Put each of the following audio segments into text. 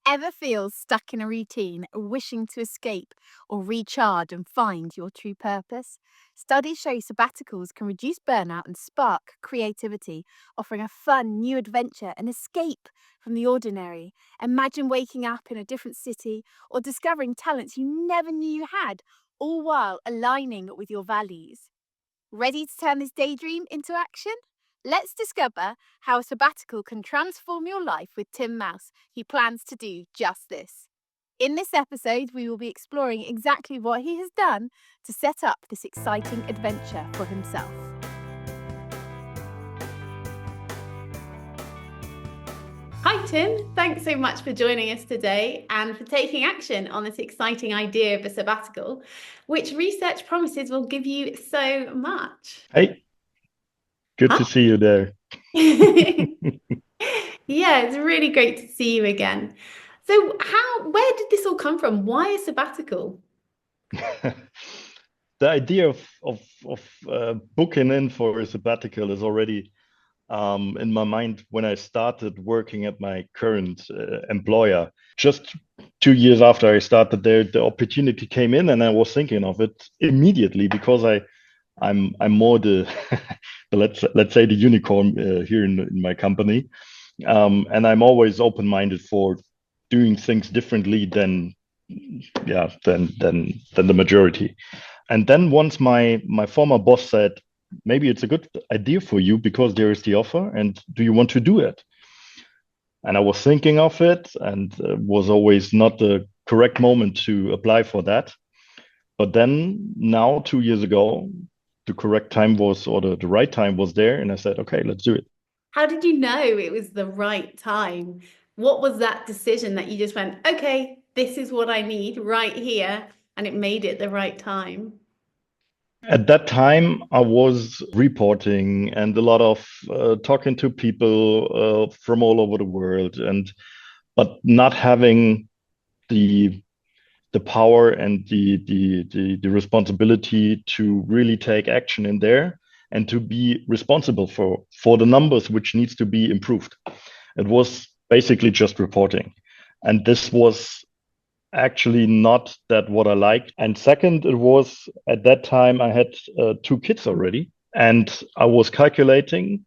Ever feel stuck in a routine, wishing to escape or recharge and find your true purpose? Studies show sabbaticals can reduce burnout and spark creativity, offering a fun new adventure and escape from the ordinary. Imagine waking up in a different city or discovering talents you never knew you had, all while aligning with your values. Ready to turn this daydream into action? Let's discover how a sabbatical can transform your life with Tim Mouse, who plans to do just this. In this episode, we will be exploring exactly what he has done to set up this exciting adventure for himself. Hi Tim, thanks so much for joining us today and for taking action on this exciting idea of a sabbatical, which research promises will give you so much. Hey, good Huh? to see you there. Yeah, it's really great to see you again. So, where did this all come from? Why a sabbatical? The idea of booking in for a sabbatical is already in my mind when I started working at my current employer. Just 2 years after I started there, the opportunity came in, and I was thinking of it immediately because I'm more the let's say the unicorn here in my company. And I'm always open-minded for doing things differently than the majority. And then once my former boss said, maybe it's a good idea for you because there is the offer, and do you want to do it? And I was thinking of it, and was always not the correct moment to apply for that. But then now, 2 years ago, the correct time was, or the right time was there, and I said, okay, let's do it. How did you know it was the right time? What was that decision that you just went, okay, this is what I need right here, and it made it the right time? At that time, I was reporting and a lot of talking to people from all over the world, and but not having the the power and the responsibility to really take action in there and to be responsible for the numbers which needs to be improved. It was basically just reporting, and this was actually not that what I liked. And second, it was at that time I had two kids already, and I was calculating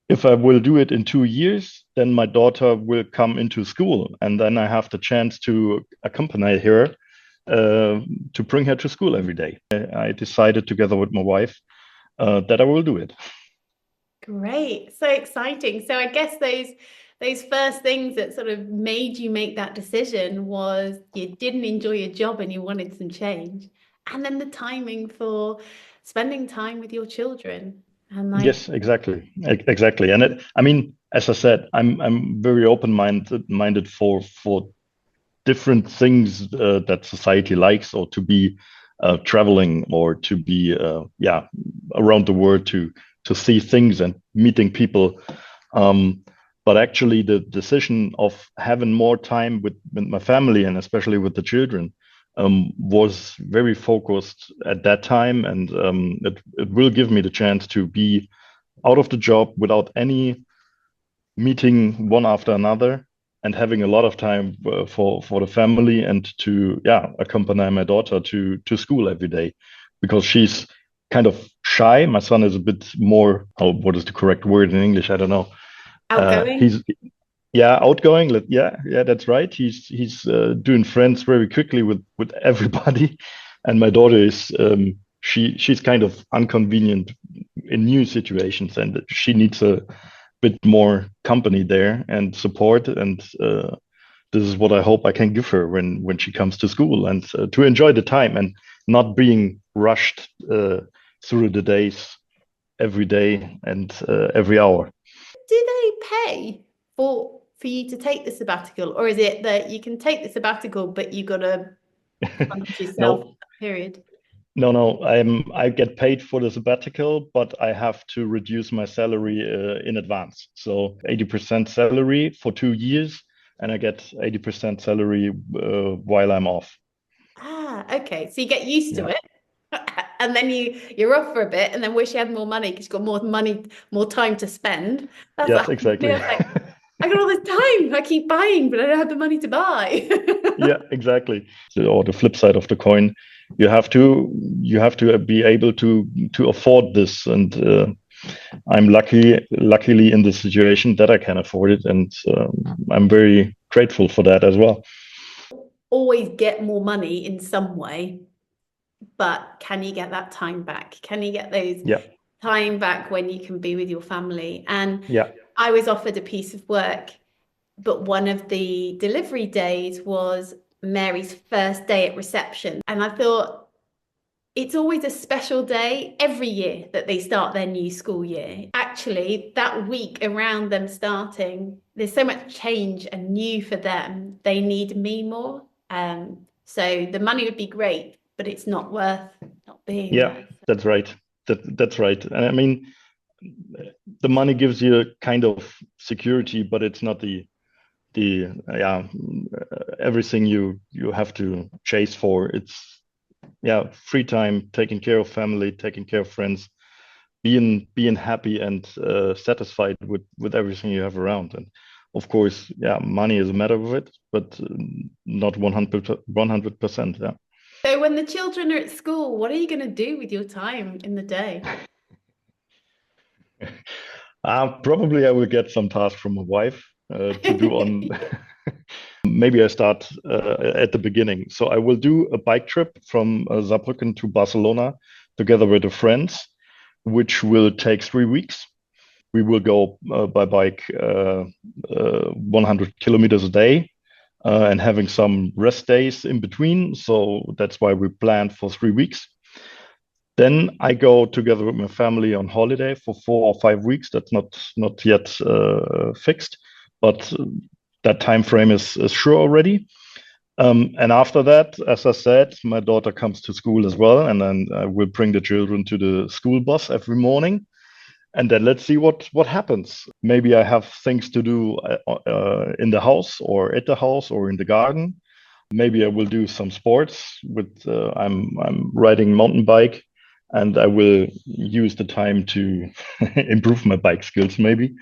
if I will do it in 2 years, then my daughter will come into school, and then I have the chance to accompany her to bring her to school every day. I decided together with my wife that I will do it. Great, so exciting. So I guess those first things that sort of made you make that decision was you didn't enjoy your job and you wanted some change. And then the timing for spending time with your children. And like, Yes, exactly, exactly. And I mean, as I said, I'm very open minded for different things that society likes, or to be traveling, or to be around the world to see things and meeting people. Um, but actually, the decision of having more time with my family, and especially with the children, was very focused at that time, and it will give me the chance to be out of the job without any meeting one after another, and having a lot of time for the family, and to accompany my daughter to school every day, because she's kind of shy. My son is a bit more, oh, what is the correct word in English? I don't know. outgoing. He's outgoing. Yeah, that's right. He's doing friends very quickly with everybody, and my daughter is she's kind of inconvenient in new situations, and she needs a bit more company there and support. And this is what I hope I can give her when she comes to school, and to enjoy the time and not being rushed through the days every day and every hour. Do they pay for you to take the sabbatical, or is it that you can take the sabbatical, but you gotta fund yourself No, that period? no. I get paid for the sabbatical, but I have to reduce my salary in advance. So 80% salary for 2 years, and I get 80% salary while I'm off. Ah, okay. So you get used to Yeah. it, and then you're off for a bit, and then wish you had more money because you've got more money, more time to spend. That's Yes, actually exactly. perfect. got all this time. I keep buying, but I don't have the money to buy. Yeah, exactly. Or the flip side of the coin, you have to be able to afford this, and I'm luckily in the situation that I can afford it, and I'm very grateful for that as well. Always get more money in some way, but can you get that time back? Can you get those Yeah, time back when you can be with your family? And yeah, I was offered a piece of work, but one of the delivery days was Mary's first day at reception. And I thought, it's always a special day every year that they start their new school year. Actually, that week around them starting, there's so much change and new for them. They need me more. So the money would be great, but it's not worth not being yeah. there. That's right. That's right. And I mean, the money gives you a kind of security, but it's not the yeah everything you have to chase for. It's yeah, free time, taking care of family, taking care of friends, being happy and satisfied with everything you have around. And of course, yeah, money is a matter of it, but not 100%. Yeah. So when the children are at school, what are you going to do with your time in the day? Probably I will get some tasks from my wife to do on. Maybe I start at the beginning. So I will do a bike trip from Saarbrücken to Barcelona together with the friends, which will take 3 weeks. We will go by bike 100 kilometers a day and having some rest days in between. So that's why we planned for 3 weeks. Then I go together with my family on holiday for 4 or 5 weeks. That's not yet fixed, but that time frame is sure already. And after that, as I said, my daughter comes to school as well, and then I will bring the children to the school bus every morning. And then let's see what happens. Maybe I have things to do in the house or at the house or in the garden. Maybe I will do some sports with I'm riding mountain bike, and I will use the time to improve my bike skills maybe.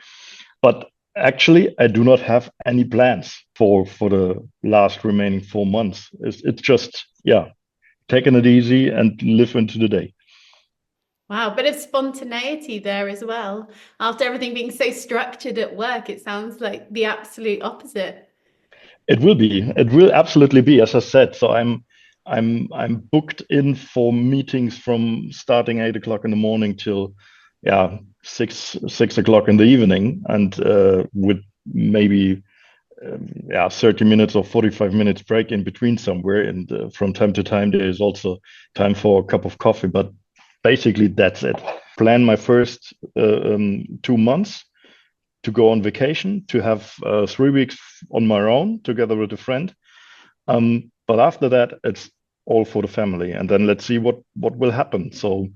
But actually, I do not have any plans for the last remaining 4 months. It's just yeah, taking it easy and live into the day. Wow, bit of spontaneity there as well. After everything being so structured at work, it sounds like the absolute opposite. It will be. It will absolutely be, as I said. So I'm booked in for meetings from starting 8 o'clock in the morning till yeah six o'clock in the evening, and with maybe yeah 30 minutes or 45 minutes break in between somewhere. And from time to time there is also time for a cup of coffee. But basically that's it. Plan my first 2 months to go on vacation, to have 3 weeks on my own together with a friend. But after that, it's all for the family, and then let's see what will happen. So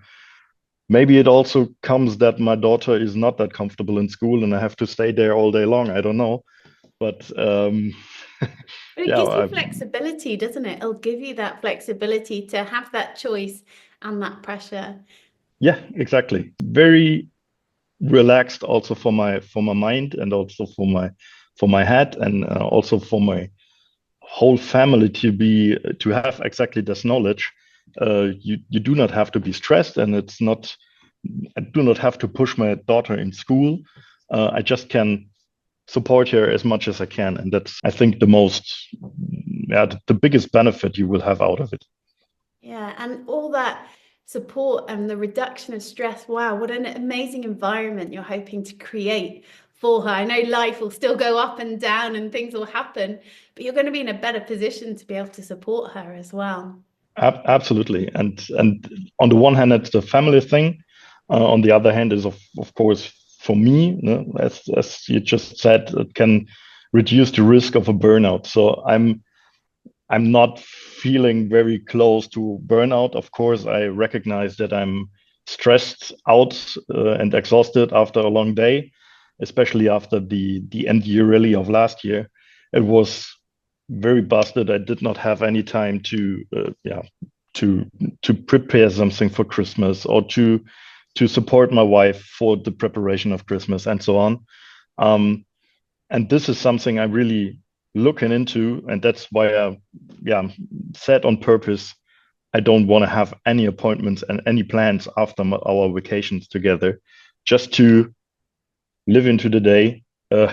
maybe it also comes that my daughter is not that comfortable in school, and I have to stay there all day long. I don't know, but But it yeah, gives you flexibility, doesn't it? It'll give you that flexibility to have that choice and that pressure. yeah, exactly. Very relaxed also for my mind and also for my head and also for my whole family to have exactly this knowledge. You do not have to be stressed, and it's not. I do not have to push my daughter in school. I just can support her as much as I can, and that's I think the most, yeah, the biggest benefit you will have out of it. Yeah, and all that support and the reduction of stress. Wow, what an amazing environment you're hoping to create for her. I know life will still go up and down and things will happen, but you're going to be in a better position to be able to support her as well. Absolutely, and on the one hand, it's the family thing. On the other hand, is of course for me, as you just said, it can reduce the risk of a burnout. So I'm not feeling very close to burnout. Of course, I recognize that I'm stressed out and exhausted after a long day, especially after the end year rally of last year. It was very busted. I did not have any time to yeah to to prepare something for Christmas or to support my wife for the preparation of Christmas and so on. Um, And this is something I'm really looking into, and that's why I, yeah, said on purpose I don't want to have any appointments and any plans after our vacations together, just to live into the day. Uh,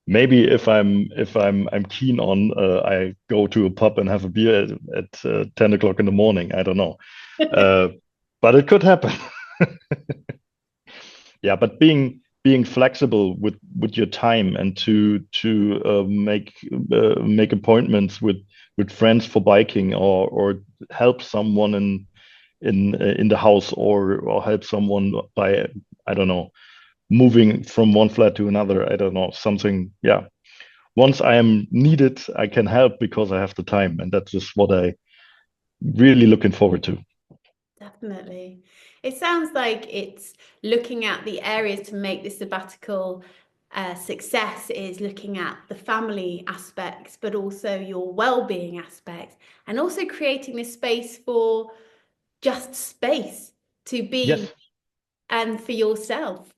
maybe if I'm keen on, I go to a pub and have a beer at 10 o'clock in the morning. I don't know, uh, but it could happen. Yeah, but being flexible with your time and to make appointments with friends for biking, or help someone in the house, or help someone by, I don't know, moving from one flat to another. I don't know, something. Yeah, once I am needed, I can help because I have the time, and that's just what I really looking forward to. Definitely. It sounds like it's looking at the areas to make the sabbatical success is looking at the family aspects, but also your well-being aspects, and also creating this space for just space to be Yes, and for yourself.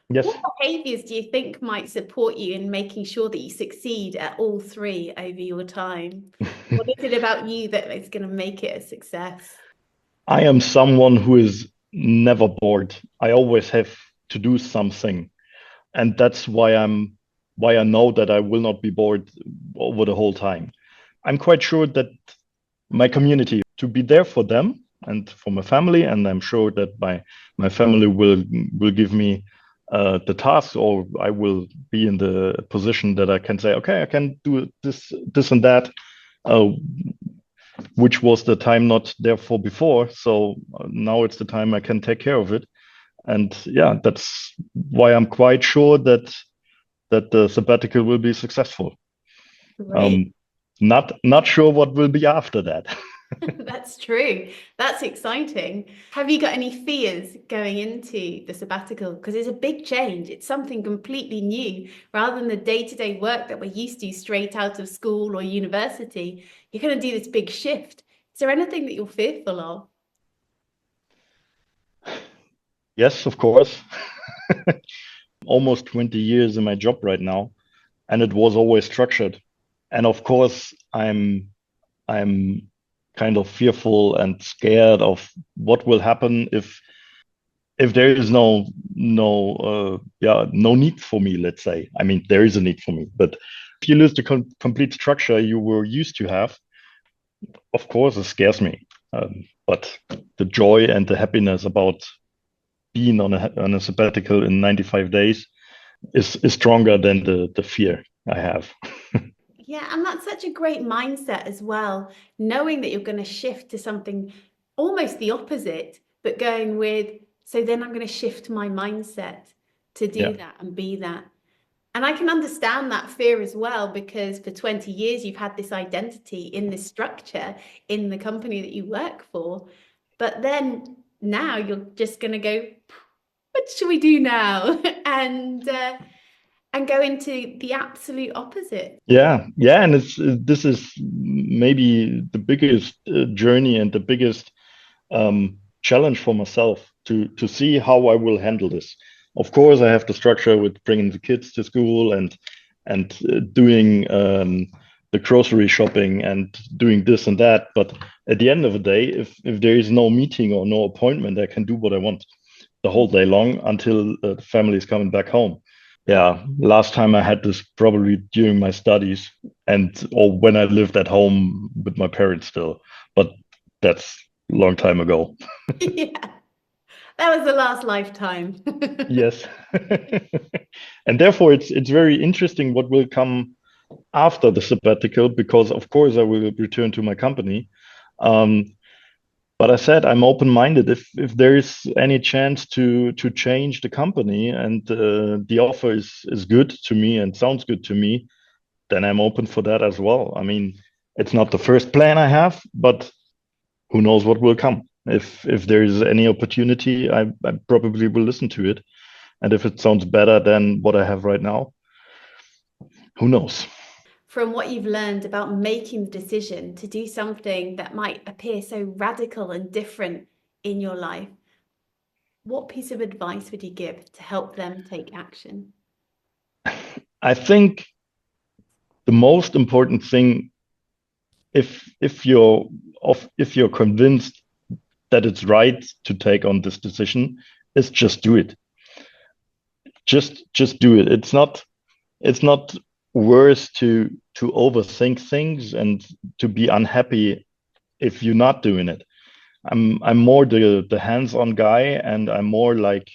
What yes. behaviours do you think might support you in making sure that you succeed at all three over your time? What is it about you that is going to make it a success? I am someone who is never bored. I always have to do something, and that's why I know that I will not be bored over the whole time. I'm quite sure that my community, to be there for them and for my family, and I'm sure that my family will give me the task, or I will be in the position that I can say, okay, I can do this and that, uh, which was the time not there for before. So now it's the time I can take care of it. And yeah, that's why I'm quite sure that the sabbatical will be successful. Great. Um, not sure what will be after that. That's true. That's exciting. Have you got any fears going into the sabbatical? Because it's a big change. It's something completely new. Rather than the day-to-day work that we're used to straight out of school or university, you're going to do this big shift. Is there anything that you're fearful of? Yes, of course. Almost 20 years in my job right now, and it was always structured. And of course, I'm kind of fearful and scared of what will happen if there is no need for me, let's say. I mean, there is a need for me, but if you lose the complete structure you were used to have, of course it scares me. But the joy and the happiness about being on a sabbatical in 95 days is stronger than the fear I have. Yeah, and that's such a great mindset as well, knowing that you're going to shift to something almost the opposite, but going with, so then I'm going to shift my mindset to Yeah. do that and be that. And I can understand that fear as well, because for 20 years you've had this identity in this structure in the company that you work for. But then now you're just going to go, what should we do now? And go into the absolute opposite. Yeah, and it's this is maybe the biggest journey and the biggest challenge for myself to see how I will handle this. Of course, I have the structure with bringing the kids to school and doing the grocery shopping and doing this and that. But at the end of the day, if there is no meeting or no appointment, I can do what I want the whole day long until the family is coming back home. Yeah, last time I had this probably during my studies, and or when I lived at home with my parents still, but that's a long time ago. Yeah, that was the last lifetime. Yes. And therefore it's very interesting what will come after the sabbatical, because of course I will return to my company. Um, but I said I'm open-minded. If there is any chance to change the company, and the offer is good to me and sounds good to me, then I'm open for that as well. I mean, it's not the first plan I have, but who knows what will come. If there is any opportunity, I probably will listen to it. And if it sounds better than what I have right now, who knows? From what you've learned about making the decision to do something that might appear so radical and different in your life, what piece of advice would you give to help them take action? I think the most important thing, if you're if you're convinced that it's right to take on this decision, is just do it. Just do it. It's not worse to overthink things and to be unhappy if you're not doing it. I'm more the hands-on guy, and I'm more like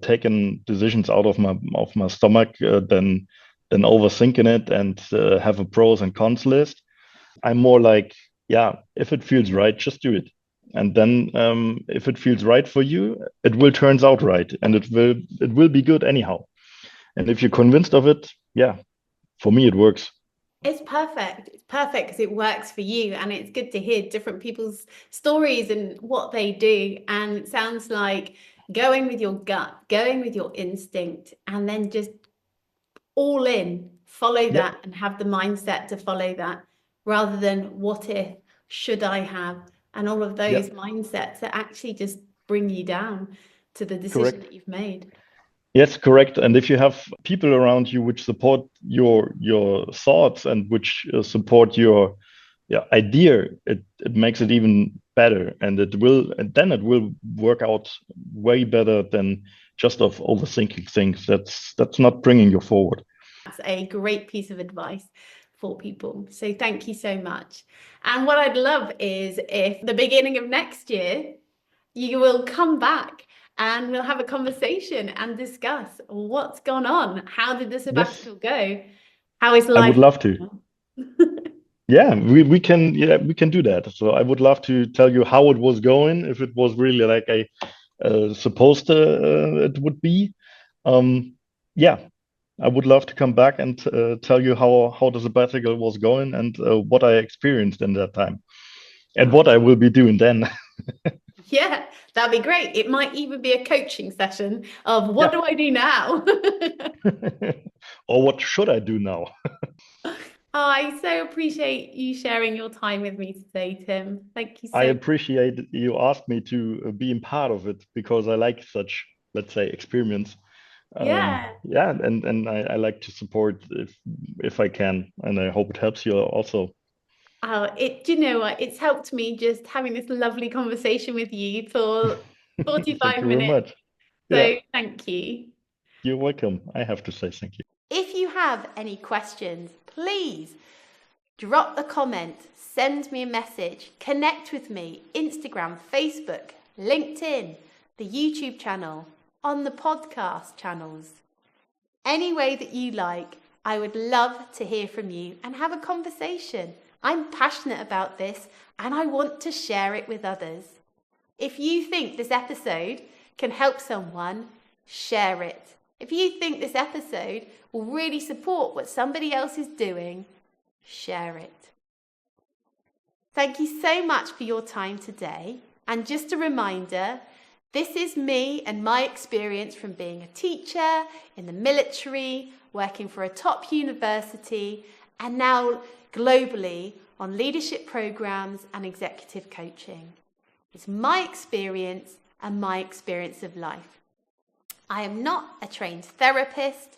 taking decisions out of my stomach than overthinking it and have a pros and cons list. I'm more like, yeah, if it feels right, just do it. And then if it feels right for you, it will turns out right, and it will be good anyhow. And if you're convinced of it, yeah, for me it works. It's perfect. It's perfect because it works for you, and it's good to hear different people's stories and what they do. And it sounds like going with your gut, going with your instinct, and then just all in, follow Yeah, that and have the mindset to follow that rather than what if, should I have, and all of yeah, those mindsets that actually just bring you down to the decision correct. that you've made. Yes, correct. And if you have people around you which support your thoughts and which support your idea, it makes it even better, and then it will work out way better than just of overthinking things. That's not bringing you forward. That's a great piece of advice for people. So thank you so much. And what I'd love is if the beginning of next year, you will come back and we'll have a conversation and discuss what's gone on. How did the Yes, sabbatical go? How is I would life love to. now? Yeah, we can do that. So I would love to tell you how it was going, if it was really like I supposed it would be. Um, yeah, I would love to come back and tell you how the sabbatical was going and what I experienced in that time and Oh, what I will be doing then. yeah, that'd be great. It might even be a coaching session of what Yeah. do I do now? Or what should I do now? Oh, I so appreciate you sharing your time with me today, Tim. Thank you I so much. appreciate you asked me to be in part of it because I like such, let's say, experience. Yeah. Yeah, and I like to support if I can, and I hope it helps you also. Do you know what? It's helped me just having this lovely conversation with you for Thank 45 you very minutes. much. Yeah, So thank you. you're welcome. I have to say thank you. If you have any questions, please drop a comment, send me a message, connect with me, Instagram, Facebook, LinkedIn, the YouTube channel, on the podcast channels. Any way that you like, I would love to hear from you and have a conversation. I'm passionate about this and I want to share it with others. If you think this episode can help someone, share it. If you think this episode will really support what somebody else is doing, share it. Thank you so much for your time today. And just a reminder, this is me and my experience from being a teacher in the military, working for a top university, and now globally on leadership programs and executive coaching. It's my experience and my experience of life. I am not a trained therapist.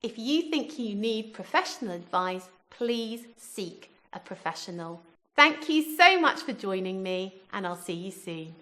If you think you need professional advice, please seek a professional. Thank you so much for joining me, and I'll see you soon.